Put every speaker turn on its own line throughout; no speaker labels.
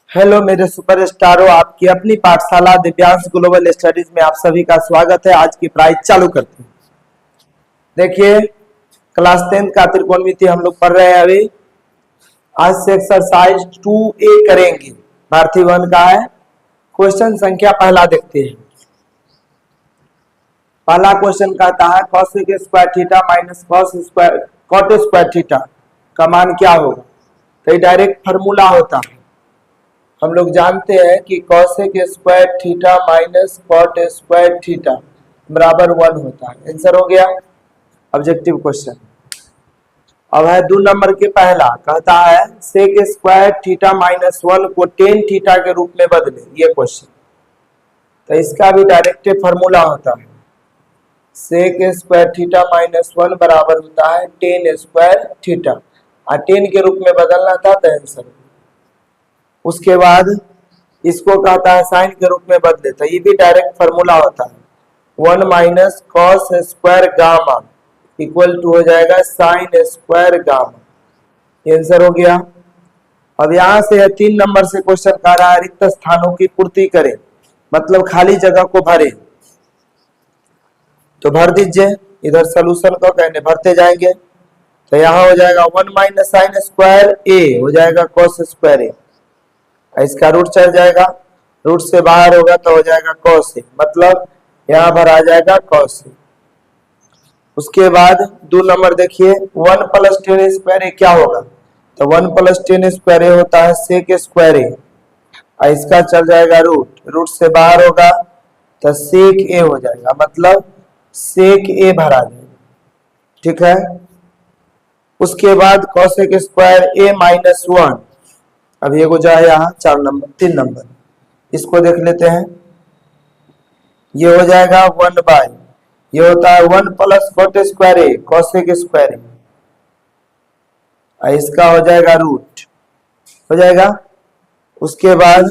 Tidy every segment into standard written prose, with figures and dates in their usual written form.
Hello मेरे सुपरस्टारों, आपकी अपनी पाठशाला दिव्यांश ग्लोबल स्टडीज में आप सभी का स्वागत है। आज की पढ़ाई चालू करते हैं। देखिए, क्लास 10 का त्रिकोणमिति हम लोग पढ़ रहे हैं। अभी आज से एक्सरसाइज 2A करेंगे। भारतीय वन का है। क्वेश्चन संख्या पहला देखते हैं। पहला क्वेश्चन कहता है cosec square theta minus cos square theta का मान क्या होगा। तो ये डायरेक्ट फार्मूला होता है। हम लोग जानते हैं कि cosec square theta minus cot square theta बराबर 1 होता है। आंसर हो गया ऑब्जेक्टिव क्वेश्चन। अब है 2 नंबर के पहला, कहता है sec स्क्वायर थीटा माइनस 1 को tan थीटा के रूप में बदले। ये क्वेश्चन, तो इसका भी डायरेक्ट फार्मूला होता है। sec स्क्वायर थीटा माइनस 1 बराबर होता है tan स्क्वायर थीटा, और tan के रूप में बदलना था तो आंसर। उसके बाद इसको कहता है साइन के रूप में बदले, तो ये भी डायरेक्ट फार्मूला होता है। 1 minus cos square gamma equal to हो जाएगा साइन स्क्वायर गामा। आंसर हो गया। अब यहां से 3 नंबर से क्वेश्चन कह रहा है रिक्त स्थानों की पूर्ति करें, मतलब खाली जगह को भरे। तो भर दीजिए, इधर सोल्यूशन को कहने भरते जाएंगे। तो यहाँ हो जाएगा 1 माइनस साइन स्क्वायर ए हो जाएगा कॉस स्क्वायर ए, इसका रूट चल जाएगा, रूट से बाहर होगा तो हो जाएगा कॉस ए, मतलब यहाँ पर आ जाएगा कॉस ए। उसके बाद 2 नंबर देखिए 1 प्लस टेन स्क्वायर ए क्या होगा। तो 1 प्लस टेन स्क्वायर ए होता है सेक स्क्वायर ए, इसका चल जाएगा रूट, रूट से बाहर होगा तो सेक ए हो जाएगा, मतलब सेक ए भरा जाएगा। ठीक है। उसके बाद कॉसेक स्क्वायर ए माइनस 1, अब ये जो है यहाँ 3 नंबर, इसको देख लेते हैं। ये हो जाएगा 1 बाय, ये होता है 1 प्लस कॉट स्क्वायर ए कॉसेक स्क्वायर ए, इसका हो जाएगा रूट हो जाएगा। उसके बाद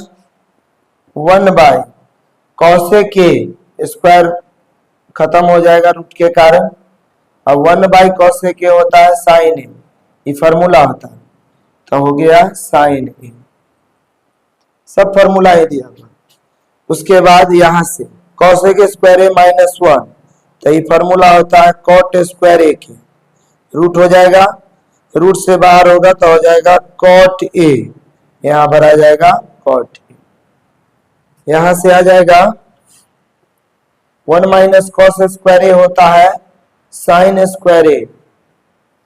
1 बाय कॉसेक ए स्क्वायर खत्म हो जाएगा रूट के कारण। अब 1 बाय कॉसेक ए होता है साइन ए, ये फार्मूला होता है, तो हो गया साइन ए। सब फार्मूला है दिया। उसके बाद यहां से कॉसेक स्क्वायर ए माइनस 1, तो ये फार्मूला होता है कॉट स्क्वायर ए के, रूट हो जाएगा, रूट से बाहर होगा तो हो जाएगा कॉट ए, यहां पर आ जाएगा कॉट ए। यहां से आ जाएगा 1 माइनस कॉस स्क्वायर ए होता है साइन स्क्वायर ए,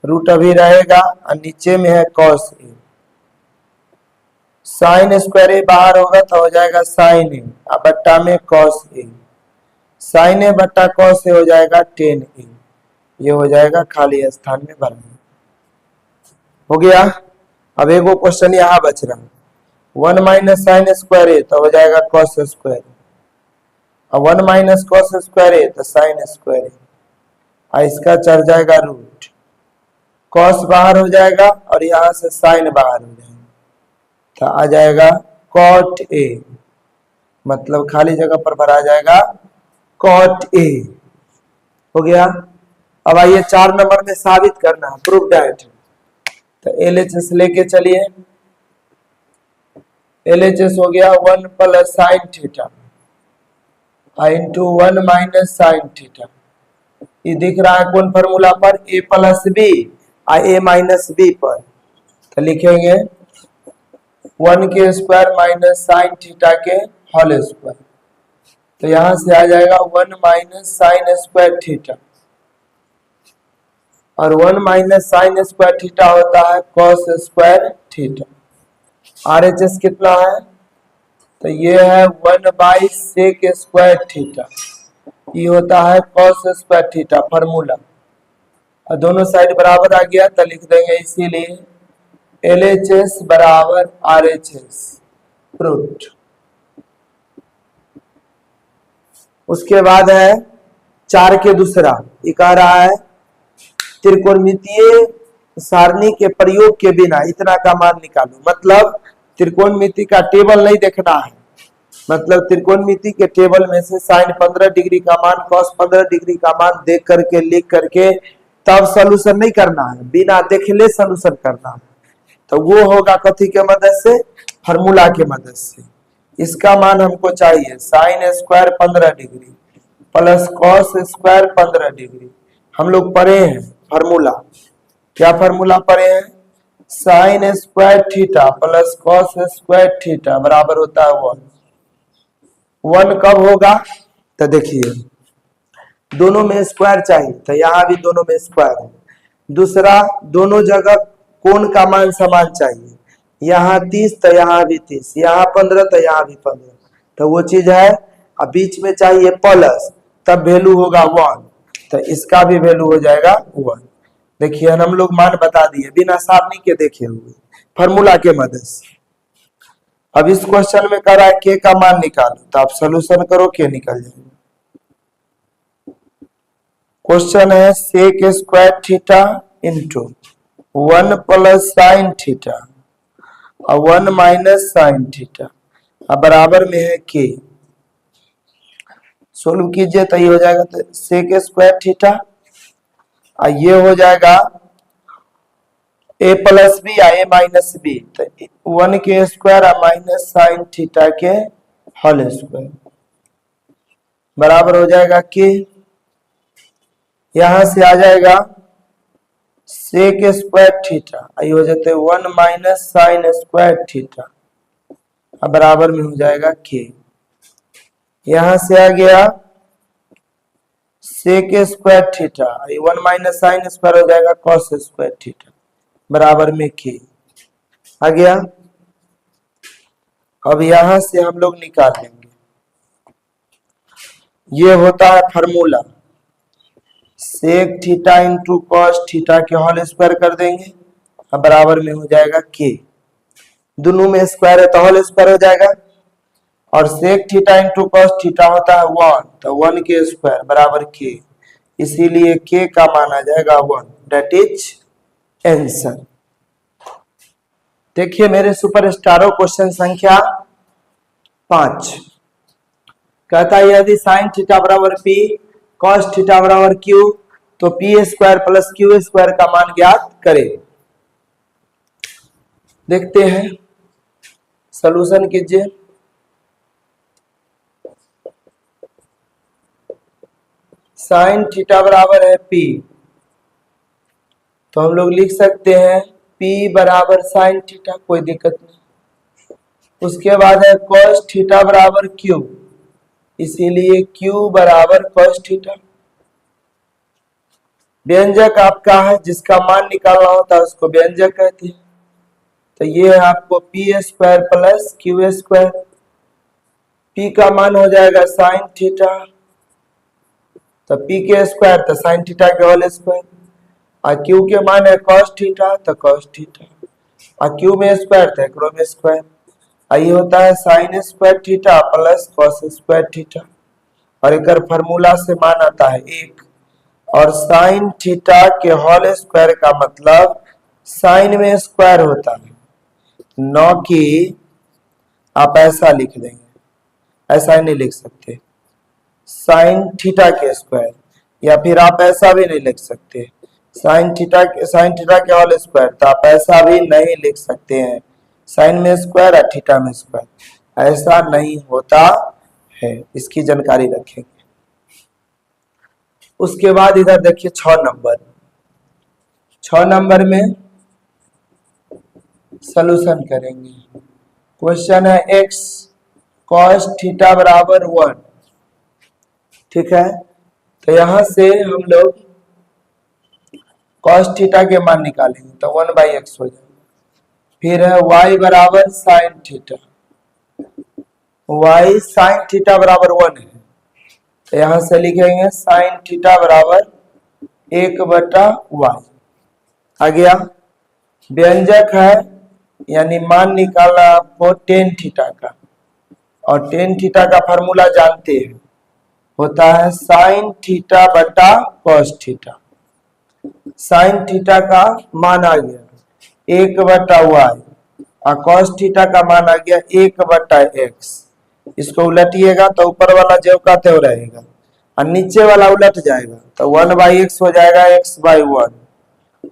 रूट अभी रहेगा और नीचे में है कॉस ए। साइन स्क्वायर ए बाहर होगा तो हो जाएगा साइन ए, और बट्टा में कॉस ए, साइन ए बट्टा कॉस ए हो जाएगा टेन ए। ये हो जाएगा खाली स्थान में भरना। हो गया। अब एक क्वेश्चन यहाँ बच रहा है 1 माइनस साइन स्क्वायर ए, तो हो जाएगा कॉस स्क्वायर, और 1 माइनस कॉस स्क्वायर ए तो साइन स्क्वायर ए, इसका चल जाएगा रूट, कॉस बाहर हो जाएगा और यहाँ से साइन बाहर हो जाएगा, तो आ जाएगा कॉट ए, मतलब खाली जगह पर भरा जाएगा कॉट ए। हो गया। अब आइए 4 नंबर में साबित करना है, प्रूफ दैट। तो LHS लेके चलिए। LHS हो गया 1 plus sine theta into 1 minus sine theta. ये दिख रहा है कौन फॉर्मूला पर, a प्लस बी और a माइनस बी पर। तो लिखेंगे 1 के स्क्वायर माइनस साइन थीटा के होल स्क्वायर, तो यहां से आ जाएगा 1 माइनस साइन स्क्वायर थीटा, और 1 माइनस साइन स्क्वायर थीटा होता है कॉस स्क्वायर थीटा। RHS कितना है, तो ये है 1 बाई सेक स्क्वायर थीटा, ये होता है कॉस स्क्वायर थीटा फॉर्मूला, और दोनों साइड बराबर आ गया तो लिख देंगे, इसीलिए LHS बराबर RHS प्रूव्ड। उसके बाद है 4 के दूसरा, ये कह रहा है त्रिकोणमितीय सारणी के प्रयोग के बिना इतना का मान निकालो। मतलब त्रिकोणमिति का टेबल नहीं देखना है, मतलब त्रिकोणमिति के टेबल में से साइन 15 डिग्री का मान, कॉस 15 डिग्री का मान देख करके लिख करके तब सॉल्यूशन नहीं करना है, बिना देखले सॉल्यूशन करना है। तो वो होगा कथी के मदद से, फार्मूला के मदद से। इसका मान हमको चाहिए sine square 15 degree plus cos square 15 degree. हम लोग पढ़े हैं फार्मूला, क्या फार्मूला पढ़े हैं, sign square theta plus cos square theta बराबर होता है 1। 1 कब होगा, तो देखिए दोनों में स्क्वायर चाहिए, तो यहाँ भी दोनों में स्क्वायर है। दूसरा, दोनों जगह कोण का मान समान चाहिए, यहाँ 30 तो यहाँ भी 30, यहाँ 15 तो यहाँ भी 15, तो वो चीज है। अब बीच में चाहिए प्लस, तब वैल्यू होगा 1, तो इसका भी वैल्यू हो जाएगा 1। देखिए हम लोग मान बता दिए बिना सारणी के देखे हुए फार्मूला के मदद से। अब इस क्वेश्चन में कह रहा है के का मान निकालो, तो आप सोल्यूशन करो, के निकल जाएगा। क्वेश्चन है sec square theta into 1 plus sine theta और 1 माइनस साइन थीटा अब बराबर में है के। सोल्व कीजिए तो ये हो जाएगा, तो सेक स्क्वायर थीटा और ये हो जाएगा a प्लस बी या a माइनस बी, तो 1 के स्क्वायर और माइनस साइन थीटा के होल स्क्वायर बराबर हो जाएगा के। यहां से आ जाएगा सेक स्क्वायर थीटा, ये हो जाते 1 माइनस साइन स्क्वायर थीटा अब बराबर में हो जाएगा के। यहां से आ गया sec square theta, 1 minus sine square हो जाएगा कॉस स्क्वायर थीटा बराबर में के आ गया। अब यहां से हम लोग निकाल लेंगे, ये होता है formula sec theta into cos theta के होल स्क्वायर कर देंगे, अब बराबर में हो जाएगा के। दोनों में स्क्वायर है तो होल स्क्वायर हो जाएगा, और sec theta into cos theta होता है 1, तो 1 के स्क्वायर बराबर के, इसीलिए के का मान आ जाएगा 1, दैट इज आंसर। देखिए मेरे सुपरस्टारों, क्वेश्चन संख्या 5 कहता है यदि साइन थीटा बराबर पी कॉस थीटा बराबर क्यू, तो P square plus Q square का मान ज्ञात करें। देखते हैं, सॉल्यूशन कीजिए। साइन थीटा बराबर है पी, तो हम लोग लिख सकते हैं P बराबर साइन थीटा, कोई दिक्कत नहीं। उसके बाद है कॉस थीटा बराबर Q, इसीलिए Q बराबर कॉस थीटा। व्यंजक आपका है, जिसका मान निकालना होता है उसको व्यंजक कहते हैं। तो ये है आपको P square plus Q square. P का मान हो जाएगा साइन थीटा, तो P के स्क्वायर तो साइन थीटा के होल स्क्वायर, और Q के मान है कॉस थीटा तो कॉस थीटा, और Q में स्क्वायर तो एकरो में स्क्वायर। ये होता है sign square theta plus cos square theta, और एक फार्मूला से मान आता है 1, और साइन थीटा के होल स्क्वायर का मतलब साइन में स्क्वायर होता है, न कि आप ऐसा लिख देंगे, ऐसा नहीं लिख सकते साइन थीटा के स्क्वायर, या फिर आप ऐसा भी नहीं लिख सकते साइन थीटा के होल स्क्वायर, तो आप ऐसा भी नहीं लिख सकते हैं साइन में स्क्वायर और थीटा में स्क्वायर, ऐसा नहीं होता है, इसकी जानकारी रखेंगे। उसके बाद इधर देखिए 6 नंबर में सॉल्यूशन करेंगे। क्वेश्चन है x cos थीटा बराबर 1, ठीक है। तो यहां से हम लोग cos थीटा के मान निकालेंगे, तो 1/x हो जाएगा। फिर है y बराबर sine theta, y sine theta बराबर 1 है, तो यहां से लिखेंगे साइन थीटा बराबर 1/y आ गया। व्यंजक है यानी मान निकालना आपको टेन थीटा का, और टेन थीटा का फार्मूला जानते हैं, होता है साइन थीटा बटा कॉस थीटा। साइन थीटा का मान आ गया 1/y, और कॉस थीटा का मान आ गया 1/x। इसको उलटिएगा तो ऊपर वाला जो का त्यों रहेगा, और नीचे वाला उलट जाएगा, तो 1/x हो जाएगा x/1,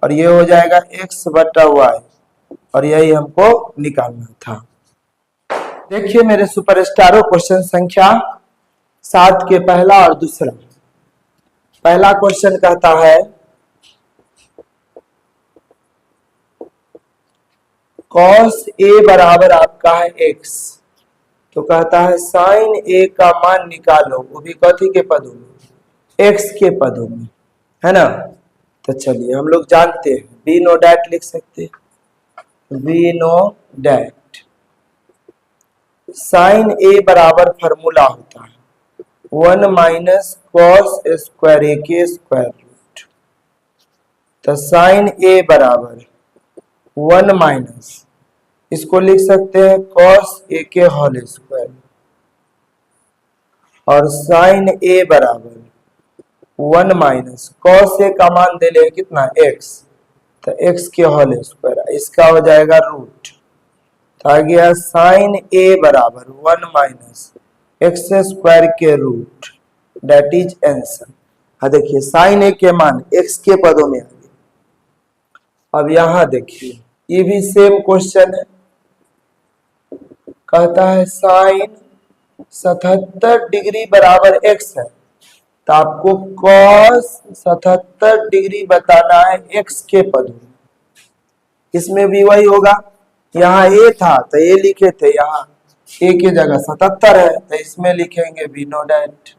और ये हो जाएगा x/y। और यही हमको निकालना था। देखिए मेरे सुपरस्टारों, क्वेश्चन संख्या 7 के पहला और दूसरा। पहला क्वेश्चन कहता है कॉस ए बराबर आपका है x, तो कहता है साइन ए का मान निकालो, वो भी कथी के पदों में, x के पदों में, है ना। तो चलिए हम लोग जानते हैं, वी नो डैट लिख सकते हैं, वी नो डैट साइन ए बराबर फॉर्मूला होता है 1 माइनस कॉस स्क्वायर ए के स्क्वायर रूट। तो साइन ए बराबर 1 माइनस, इसको लिख सकते हैं कॉस ए के होल स्क्वायर, और साइन ए बराबर 1 माइनस कॉस ए का मान दे ले कितना x, तो x के होल स्क्वायर, इसका हो जाएगा रूट। तो आ गया साइन ए बराबर 1 माइनस एक्स स्क्वायर के रूट, दैट इज आंसर। हाँ देखिए साइन ए के मान x के पदों में आ गए। अब यहां देखिए ये भी सेम क्वेश्चन है, कहता है साइन 77 डिग्री बराबर x है, तो आपको कॉस 77 डिग्री बताना है x के पदों में। इसमें भी वही होगा, यहाँ a था तो a लिखे थे, यहाँ a की जगह 77 है तो इसमें लिखेंगे we know that,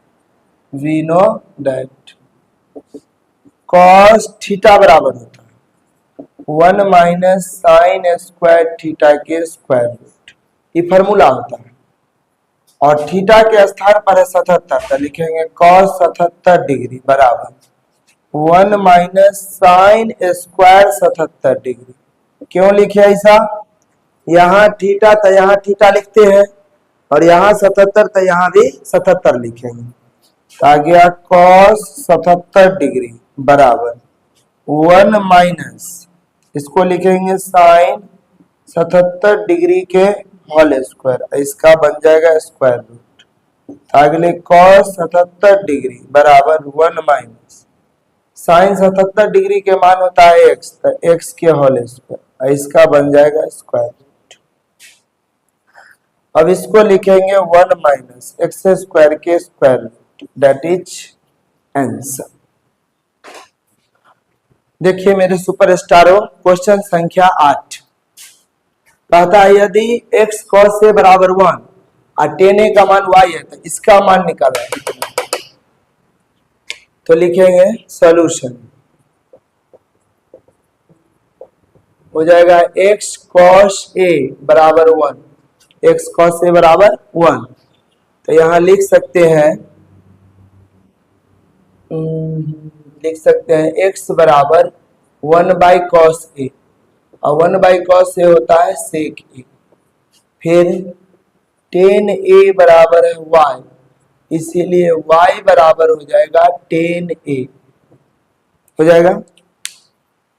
we know that cos theta बराबर होता है 1 माइनस साइन स्क्वायर थीटा के स्क्वायर रूट, ये फॉर्मूला होता है। और थीटा के स्थान पर है 77, तो लिखेंगे कॉस 77 डिग्री बराबर 1 माइनस साइन स्क्वायर 77 डिग्री। क्यों लिखे ऐसा, यहाँ थीटा तो यहाँ थीटा लिखते हैं, और यहाँ 77 तो यहाँ भी 77 लिखेंगे। तो आ गया कॉस 77 डिग्री बराबर 1 माइनस, इसको लिखेंगे साइन 77 डिग्री के होल स्क्वायर, इसका बन जाएगा स्क्वायर रूट। तो अगले कॉस 77 डिग्री बराबर 1 माइनस साइन 77 डिग्री के मान होता है x, तो x के होल स्क्वायर, इसका बन जाएगा स्क्वायर रूट। अब इसको लिखेंगे 1 माइनस एक्स स्क्वायर के square root, that is answer. देखिए मेरे सुपरस्टारों, क्वेश्चन संख्या 8 कहता है यदि x cos से बराबर 1 और tan a का मान y है, तो इसका मान निकालना है। तो लिखेंगे सॉल्यूशन, हो जाएगा x cos a बराबर 1, x cos a बराबर 1, तो यहां लिख सकते हैं x बराबर 1 बाई कॉस a, और 1 बाई कॉस ए होता है सेक ए, फिर tan a बराबर है y, इसीलिए y बराबर हो जाएगा tan a, हो जाएगा।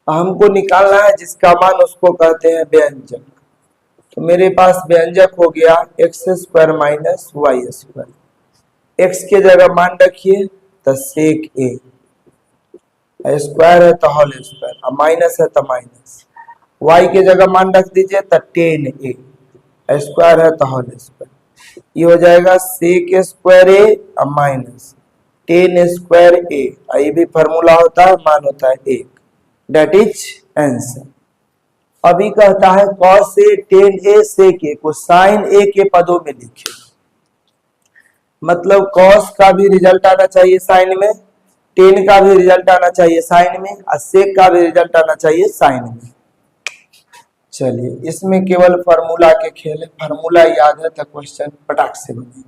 हमको निकालना है जिसका मान, उसको कहते हैं व्यंजक। तो मेरे पास व्यंजक हो गया x square minus y square, x के जगह मान रखिए तो सेक ए, स्क्वायर है तो होल स्क्वायर, और माइनस है तो माइनस, y के जगह मान रख दीजिए तो tan a, स्क्वायर है तो होल स्क्वायर, ये हो जाएगा सेक स्क्वायर ए और माइनस tan स्क्वायर ए, ये भी फॉर्मूला होता है, मान होता है 1, दैट इज आंसर। अभी कहता है cos a tan a sec a को sin a के पदों में लिखे, मतलब cos का भी रिजल्ट आना चाहिए साइन में, tan का भी रिजल्ट आना चाहिए साइन में, और sec का भी रिजल्ट आना चाहिए साइन में। चलिए इसमें केवल फार्मूला के खेल है, फार्मूला याद है तो क्वेश्चन पटाख से बने।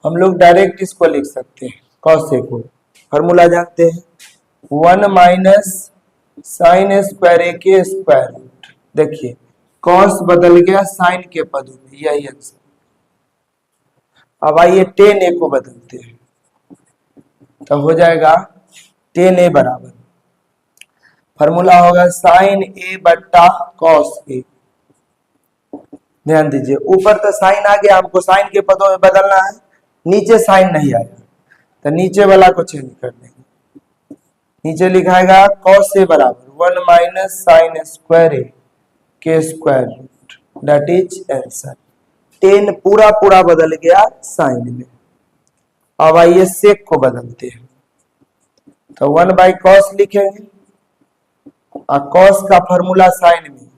हम लोग डायरेक्ट इसको लिख सकते हैं, cos a को फार्मूला जानते हैं 1 माइनस साइन स्क्वायर ए के स्क्वायर रूट। देखिए cos बदल गया साइन के पदों में, यही आंसर। अब आइए tan a को बदलते हैं, तो हो जाएगा tan a बराबर, फार्मूला होगा साइन ए बट्टा कॉस ए। ध्यान दीजिए ऊपर तो साइन आ गया, हमको साइन के पदों में बदलना है, नीचे साइन नहीं आया तो नीचे वाला को चेंज कर देंगे। नीचे लिखाएगा कॉस ए बराबर 1 माइनस साइन स्क्वायर ए के square root, that is answer. 10 पूरा पूरा बदल गया साइन में। अब आइए सेक को बदलते हैं, तो 1 बाई कॉस लिखेंगे, और कॉस का फॉर्मूला साइन में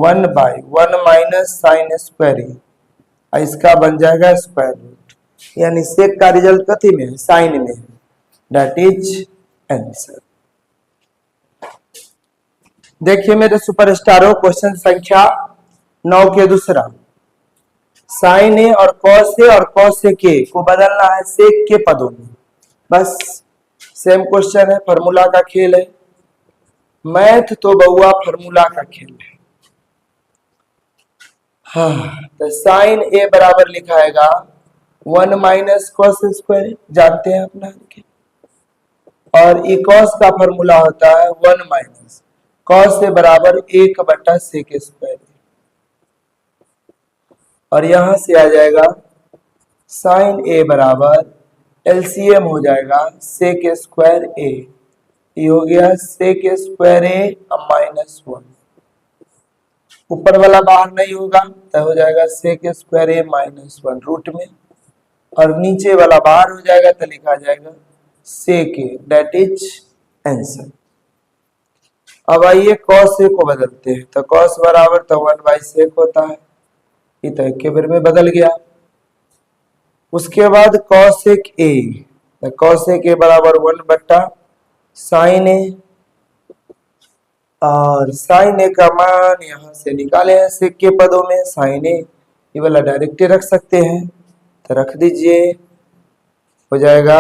1 बाई 1 माइनस साइन स्क्वायर ए, और इसका बन जाएगा स्क्वायर रूट, यानी सेक का रिजल्ट कथी में है, साइन में है, दैट इज आंसर। देखिए मेरे सुपरस्टारों, क्वेश्चन संख्या 9 के दूसरा, साइन ए और कॉस ए और कॉस ए के को बदलना है सेक के पदों में। बस सेम क्वेश्चन है, फॉर्मूला का खेल है, मैथ तो बउआ फॉर्मूला का खेल है। हाँ, तो साइन ए बराबर लिखाएगा 1 माइनस कॉस स्क्वायर, जानते हैं अपना के, और ई कॉस का फॉर्मूला होता है 1 माइनस कॉस ए बराबर 1 बटा सेक स्क्वायर, और यहां से आ जाएगा साइन ए बराबर एलसीएम हो जाएगा सेक स्क्वायर ए, ये हो गया सेक स्क्वायर ए माइनस 1, ऊपर वाला बाहर नहीं होगा तो हो जाएगा सेक स्क्वायर ए माइनस 1 रूट में, और नीचे वाला बाहर हो जाएगा तो लिखा जाएगा सेक ए, दैट इज आंसर। अब आइए कॉस ए को बदलते हैं, तो कॉस बराबर तो 1 बाई सेक होता है, ये तो एक के बार में बदल गया। उसके बाद कॉसेक ए, तो कॉसेक ए बराबर 1 बट्टा साइन ए, और साइन ए का मान यहां से निकाले हैं सेक के पदों में, साइन ए ये वाला डायरेक्ट रख सकते हैं, तो रख दीजिए, हो जाएगा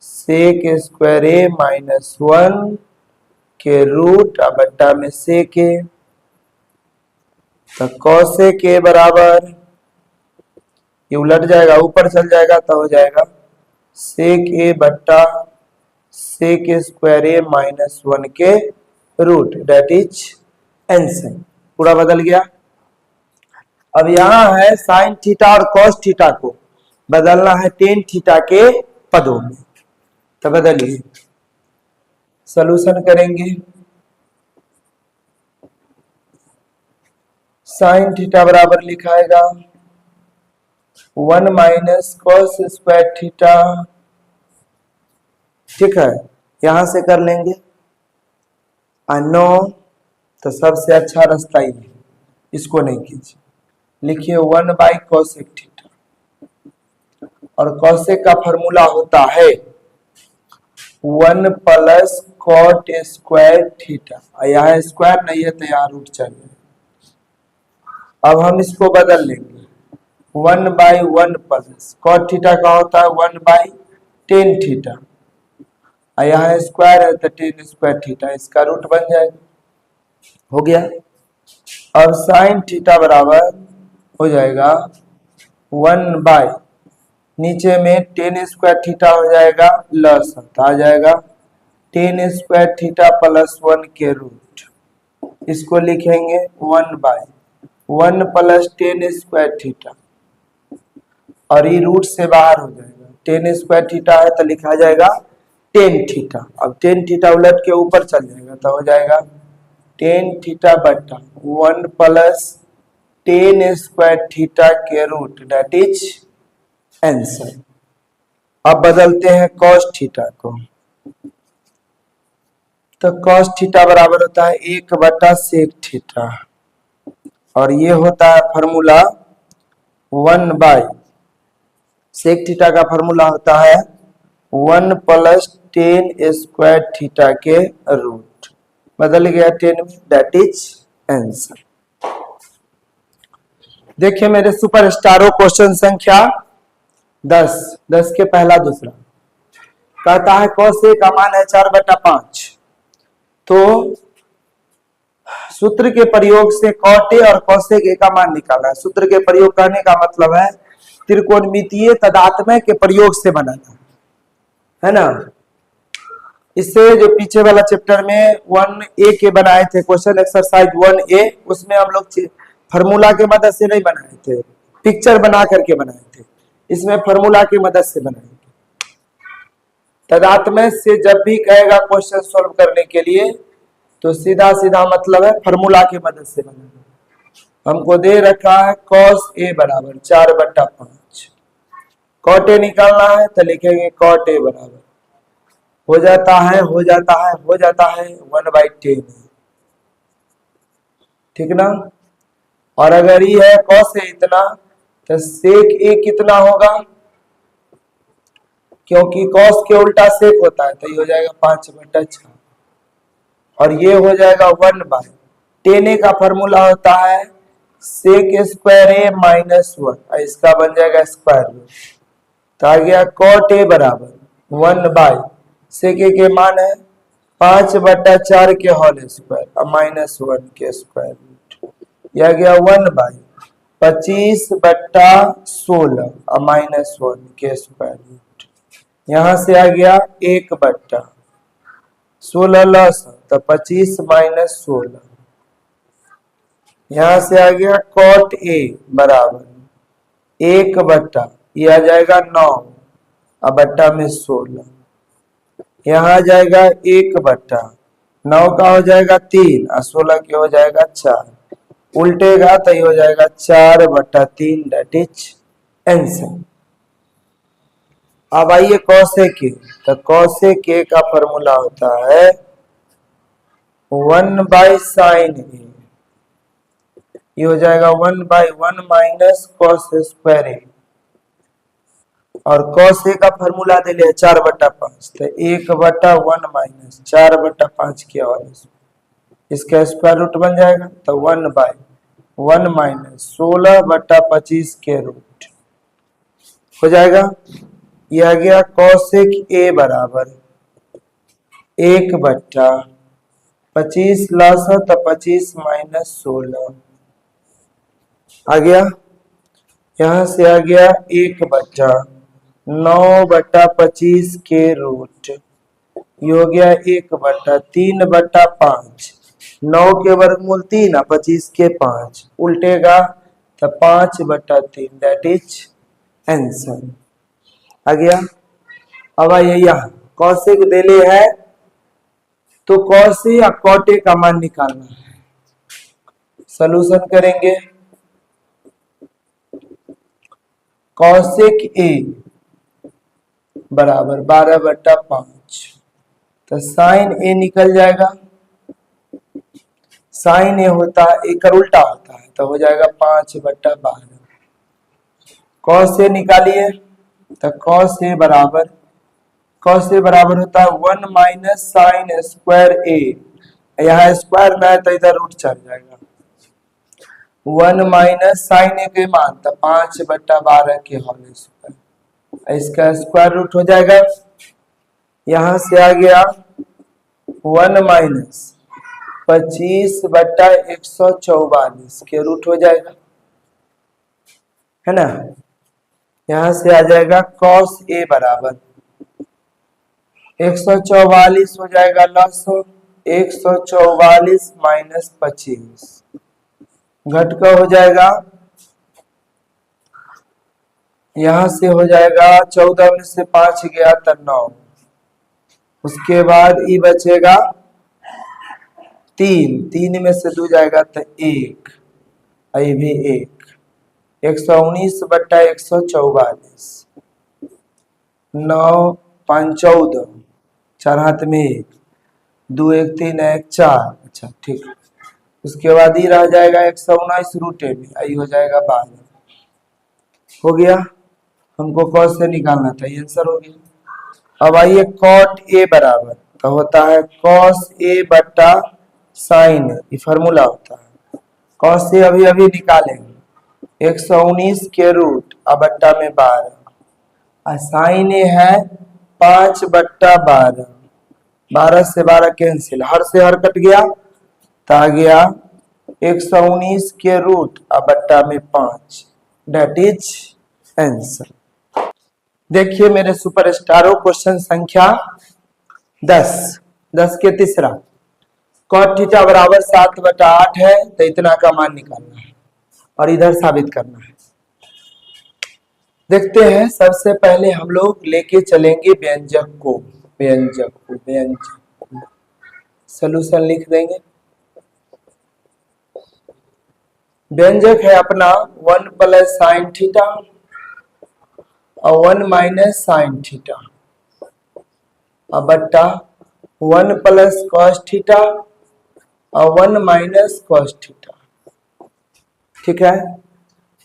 सेक स्क्वायर ए माइनस 1 के रूट बट्टा में सेक ए, तो कॉसेक ए बराबर ये उलट जाएगा, ऊपर चल जाएगा तो हो जाएगा सेक ए बट्टा सेक स्क्वायर ए माइनस 1 के रूट, दैट इज आंसर। पूरा बदल गया। अब यहां है साइन थीटा और कॉस थीटा को बदलना है टेन थीटा के पदों में, तो बदलिए, सॉल्यूशन करेंगे। साइन थीटा बराबर लिखाएगा 1 माइनस कॉस स्क्वायर थीटा, ठीक है, यहां से कर लेंगे, नो तो सबसे अच्छा रास्ता ही है, इसको नहीं कीजिए, लिखिए 1 बाई कॉसेक थीटा, और कॉसेक का फॉर्मूला होता है 1 प्लस कॉट स्क्वायर थीटा, यहाँ स्क्वायर नहीं है तो यहाँ रूट चाहिए। अब हम इसको बदल लेंगे, 1 बाई 1 प्लस कॉट थीटा का होता है 1 बाई टेन थीटा, यहाँ स्क्वायर है तो टेन स्क्वायर थीटा, इसका रूट बन जाएगा, हो गया। अब साइन थीटा बराबर हो जाएगा 1 बाई नीचे में टेन स्क्वायर थीटा हो जाएगा, लस आ जाएगा टेन स्क्वायर थीटा प्लस 1 के रूट, इसको लिखेंगे 1 by 1 plus ten square theta, और ये रूट से बाहर हो जाएगा, टेन स्क्वायर थीटा है तो लिखा जाएगा टेन थीटा, अब टेन थीटा उलट के ऊपर चल जाएगा तो हो जाएगा टेन थीटा बट्टा 1 प्लस टेन स्क्वायर थीटा के रूट, दैट इज आंसर। अब बदलते हैं कॉस थीटा को, तो कॉस थीटा बराबर होता है 1 बटा सेक थीटा, और ये होता है फॉर्मूला 1 बाई सेक थीटा का फॉर्मूला होता है 1 प्लस टेन स्क्वायर थीटा के रूट, बदल गया 10 में, दैट इज आंसर। देखिए मेरे सुपरस्टारों, क्वेश्चन संख्या 10 के पहला दूसरा कहता है cos A का मान है 4/5, तो सूत्र के प्रयोग से cot A और cos A का मान निकालना है। सूत्र के प्रयोग करने का मतलब है त्रिकोणमितीय तदात्म्य के प्रयोग से बनाना है ना। इससे जो पीछे वाला चैप्टर में 1A के बनाए थे क्वेश्चन एक्सरसाइज 1A, उसमें हम लोग फार्मूला के मदद से नहीं बनाए थे, पिक्चर बना करके बनाए थे, इसमें फार्मूला की मदद से बनाएंगे। तदात्म्य से जब भी कहेगा क्वेश्चन सॉल्व करने के लिए तो सीधा सीधा मतलब है फॉर्मूला की मदद से बनाना। हमको दे रखा है cos a बराबर 4/5, cot a निकालना है तो लिखेंगे cot a बराबर हो जाता है 1/10, ठीक ना। और अगर ये है cos a इतना तो sec a कितना होगा, क्योंकि cos के उल्टा sec होता है तो ये हो जाएगा 5/6 और ये हो जाएगा 1/tan a का फॉर्मूला होता है sec स्क्वायर a माइनस 1, इसका बन जाएगा स्क्वायर रूट। तो आ गया cot a बराबर 1/sec a के मान है 5/4 के होल स्क्वायर माइनस 1 के स्क्वायर रूट। यह गया 1/25/16 माइनस 1 के स्क्वायर रूट। यहां से आ गया 1/16 लॉस तो 25 माइनस 16। यहां से आ गया cot a बराबर 1/, ये आ जाएगा 9 और बट्टा में 16। यहाँ आ जाएगा 1/9 का हो जाएगा 3 और 16 के हो जाएगा 4, उल्टेगा तो ये हो जाएगा 4/3, दैट इज आंसर। अब आइए cosec a, तो cosec a का फॉर्मूला होता है 1/sin a, ये हो जाएगा 1/1 माइनस cos स्क्वायर a, और cos a का फॉर्मूला दे लिया 4/5 तो 1/1 माइनस 4/5 के और इसका स्क्वायर रूट बन जाएगा तो 1/1 माइनस 16/25 के रूट हो जाएगा। यह आ गया cosec a बराबर 1/25 लॉस तो 25 माइनस 16 आ गया। यहां से आ गया 1/9/25 के रूट, ये हो गया 1/3/5, 9 के वर्गमूल 3 और 25 के 5, उल्टेगा तो 5/3, दैट इज आंसर आ गया। अब आइए यहाँ cosec देले है तो cos a या cot a का मान निकालना है। सॉल्यूशन करेंगे cosec a बराबर 12/5 तो sin a निकल जाएगा, sin a होता है एक उल्टा होता है तो हो जाएगा 5/12। cos a निकालिए तो cos a बराबर होता है 1 माइनस साइन स्क्वायर a, यहाँ स्क्वायर में है तो इधर रूट चल जाएगा 1 माइनस साइन a के मान तो 5/12 के होल स्क्वायर, इसका स्क्वायर रूट हो जाएगा। यहां से आ गया 1 माइनस 25/144 के रूट हो जाएगा, है ना। यहां से आ जाएगा cos a बराबर 144 हो जाएगा लॉस 144 माइनस 25 घट का हो जाएगा, यहां से हो जाएगा 14 में से 5 गया तो 9, उसके बाद ये बचेगा 3 में से 2 जाएगा तो 1, ये भी 1, 119/144, 9 5 14, 4 हाथ में 1, 2 1 3 1 4, अच्छा ठीक। उसके बाद ये रह जाएगा 119 रूट में, आई हो जाएगा 12, हो गया। हमको cos से निकालना था, ये आंसर हो गया। अब आइए cot a बराबर तो होता है cos a बट्टा sin a, ये फॉर्मूला होता है। cos a अभी अभी निकालेंगे 119 के रूट अब बट्टा में 12 और sin a है 5/12, 12 से 12 कैंसिल, हर से हर कट गया तो आ गया 119 के रूट अब बट्टा में 5, डेट इज आंसर। देखिए मेरे सुपरस्टारों, क्वेश्चन संख्या 10 के तीसरा, cot थीटा बराबर 7/8 है तो इतना का मान निकालना है और इधर साबित करना है। देखते हैं, सबसे पहले हम लोग लेके चलेंगे व्यंजक को। सोल्यूशन लिख देंगे। व्यंजक है अपना 1 प्लस साइन थीटा और 1 माइनस साइन थीटा और बट्टा 1 प्लस कॉस थीटा और 1 माइनस कॉस थीटा। ठीक है,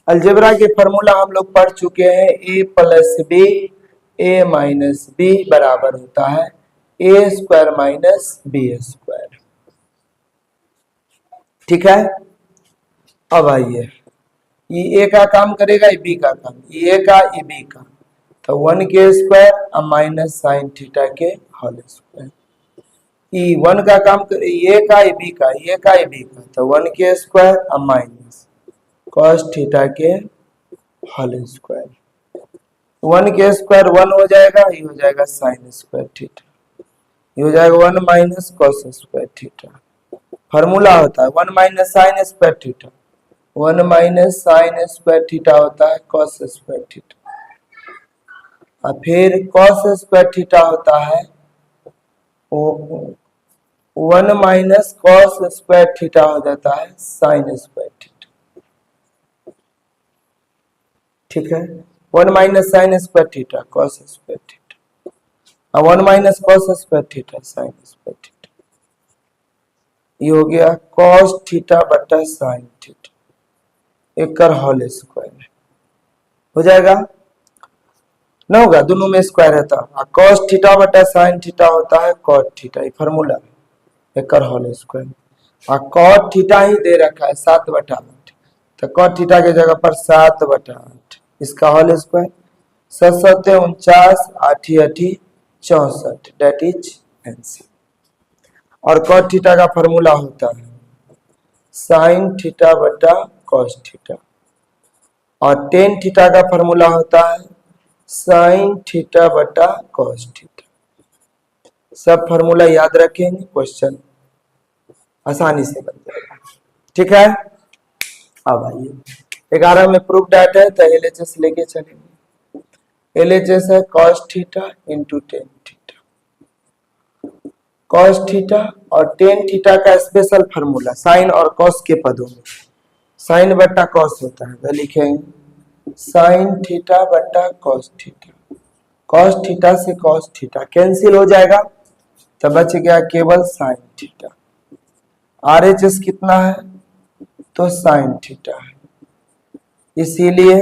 अलजेब्रा के फॉर्मूला हम लोग पढ़ चुके हैं। a plus b a minus b बराबर होता है a square minus b square. ठीक है, अब आइए, ये ए का काम करेगा, ये बी का काम, ये ए का ये बी का, तो 1 के स्क्वायर और माइनस साइन थीटा के होल स्क्वायर। ये 1 का काम करे, ये का ये बी का, ये का ये बी का, तो 1 के स्क्वायर और माइनस कॉस थीटा के होल स्क्वायर। 1 के स्क्वायर 1 हो जाएगा, ये हो जाएगा साइन स्क्वायर थीटा, ये हो जाएगा 1 minus cos square theta. Formula होता है 1 minus sine square theta, 1 minus sine square theta होता है कॉस स्क्वायर थीटा, और फिर कॉस स्क्वायर थीटा होता है 1 माइनस कॉस स्क्वायर थीटा हो जाता है साइन स्क्वायर थीटा। ठीक है, 1 minus sine square theta cos square theta और 1 minus cos square theta sine square theta. ये हो गया कॉस थीटा बटा साइन थीटा, एक होल स्क्वायर हो जाएगा ना, होगा दोनों में स्क्वायर है तो कॉस थीटा बटा साइन थीटा होता है कॉट थीटा, ये फॉर्मूला है एक होल स्क्वायर। और कॉट थीटा ही दे रखा है 7/8, तो कॉट थीटा की जगह पर 7/8 इसका whole square. 7 7 49 8 8 64 that is answer. और कॉट थीटा का फॉर्मूला होता है साइन थीटा बटा कॉस थीटा, और टेन थीटा का फॉर्मूला होता है साइन थीटा बटा कॉस थीटा। सब फॉर्मूला याद रखेंगे, क्वेश्चन आसानी से बन जाएगा। ठीक है, अब आइए 11 में प्रूफ डाट है तो एलएचएस लेके चलेंगे। एलएचएस है cos theta into tan theta, cos theta और टेन थीटा का स्पेशल फॉर्मूला साइन और कॉस के पदों में साइन बट्टा कॉस होता है, तो लिखेंगे साइन थीटा बट्टा कॉस थीटा। कॉस थीटा से कॉस थीटा कैंसिल हो जाएगा, तो बच गया केवल साइन थीटा। आरएचएस कितना है, तो साइन थीटा है, इसीलिए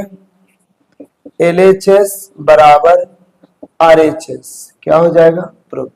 एलएचएस बराबर आरएचएस क्या हो जाएगा, प्रूफ।